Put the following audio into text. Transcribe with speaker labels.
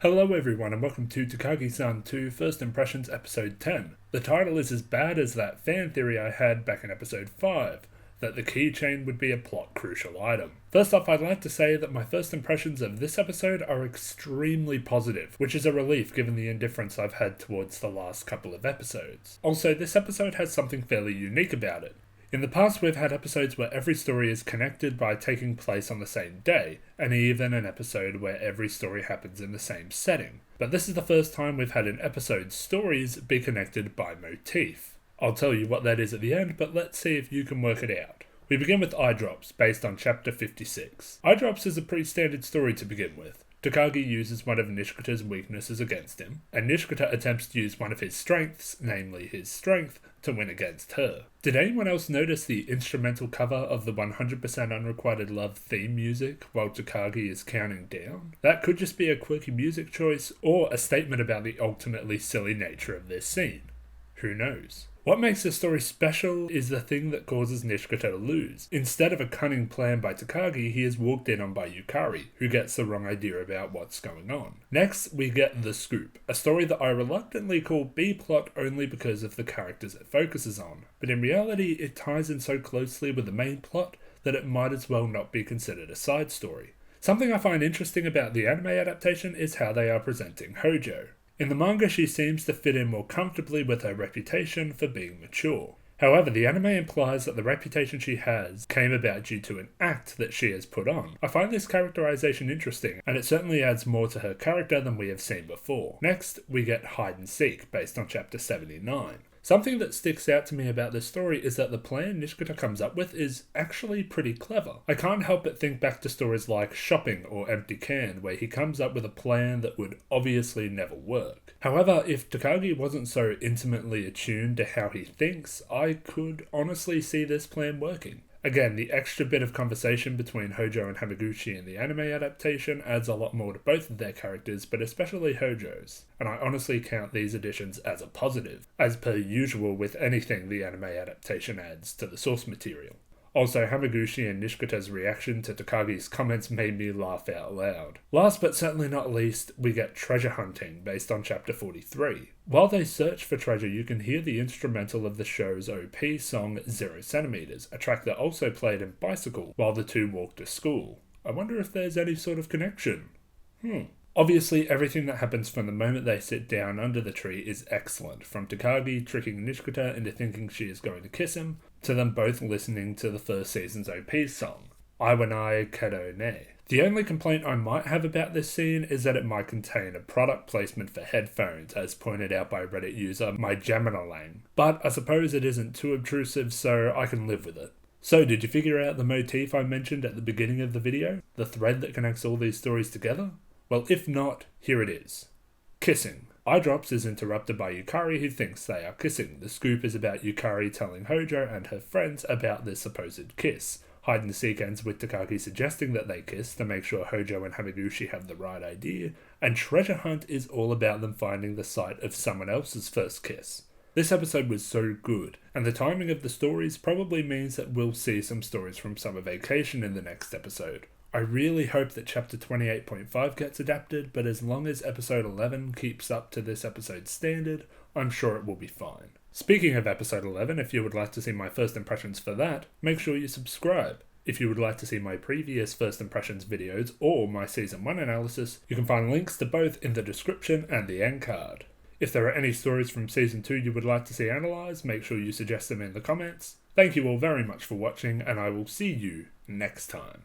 Speaker 1: Hello everyone and welcome to Takagi-san 2 First Impressions episode 10. The title is as bad as that fan theory I had back in episode 5, that the keychain would be a plot crucial item. First off, I'd like to say that my first impressions of this episode are extremely positive, which is a relief given the indifference I've had towards the last couple of episodes. Also, this episode has something fairly unique about it. In the past, we've had episodes where every story is connected by taking place on the same day, and even an episode where every story happens in the same setting. But this is the first time we've had an episode's stories be connected by motif. I'll tell you what that is at the end, but let's see if you can work it out. We begin with Eye Drops, based on chapter 56. Eye Drops is a pretty standard story to begin with. Takagi uses one of Nishikata's weaknesses against him, and Nishikata attempts to use one of his strengths, namely his strength, to win against her. Did anyone else notice the instrumental cover of the 100% Unrequited Love theme music while Takagi is counting down? That could just be a quirky music choice, or a statement about the ultimately silly nature of this scene. Who knows? What makes this story special is the thing that causes Nishikata to lose. Instead of a cunning plan by Takagi, he is walked in on by Yukari, who gets the wrong idea about what's going on. Next, we get The Scoop, a story that I reluctantly call B-plot only because of the characters it focuses on, but in reality it ties in so closely with the main plot that it might as well not be considered a side story. Something I find interesting about the anime adaptation is how they are presenting Hojo. In the manga, she seems to fit in more comfortably with her reputation for being mature. However, the anime implies that the reputation she has came about due to an act that she has put on. I find this characterization interesting, and it certainly adds more to her character than we have seen before. Next, we get Hide and Seek, based on chapter 79. Something that sticks out to me about this story is that the plan Nishikata comes up with is actually pretty clever. I can't help but think back to stories like Shopping or Empty Can, where he comes up with a plan that would obviously never work. However, if Takagi wasn't so intimately attuned to how he thinks, I could honestly see this plan working. Again, the extra bit of conversation between Hojo and Hamaguchi in the anime adaptation adds a lot more to both of their characters, but especially Hojo's, and I honestly count these additions as a positive, as per usual with anything the anime adaptation adds to the source material. Also, Hamaguchi and Nishikata's reaction to Takagi's comments made me laugh out loud. Last but certainly not least, we get Treasure Hunting, based on chapter 43. While they search for treasure, you can hear the instrumental of the show's OP song 0 centimeters, a track that also played in Bicycle while the two walked to school. I wonder if there's any sort of connection. Obviously, everything that happens from the moment they sit down under the tree is excellent, from Takagi tricking Nishikata into thinking she is going to kiss him, to them both listening to the first season's OP song, Iwanai Kado Ne. The only complaint I might have about this scene is that it might contain a product placement for headphones, as pointed out by Reddit user MyJaminalang, but I suppose it isn't too obtrusive, so I can live with it. So, did you figure out the motif I mentioned at the beginning of the video? The thread that connects all these stories together? Well, if not, here it is. Kissing. Eye Drops is interrupted by Yukari, who thinks they are kissing. The scoop is about Yukari telling Hojo and her friends about their supposed kiss. Hide and Seek ends with Takagi suggesting that they kiss to make sure Hojo and Hamaguchi have the right idea, and Treasure Hunt is all about them finding the site of someone else's first kiss. This episode was so good, and the timing of the stories probably means that we'll see some stories from Summer Vacation in the next episode. I really hope that chapter 28.5 gets adapted, but as long as episode 11 keeps up to this episode's standard, I'm sure it will be fine. Speaking of episode 11, if you would like to see my first impressions for that, make sure you subscribe. If you would like to see my previous first impressions videos or my season 1 analysis, you can find links to both in the description and the end card. If there are any stories from season 2 you would like to see analysed, make sure you suggest them in the comments. Thank you all very much for watching, and I will see you next time.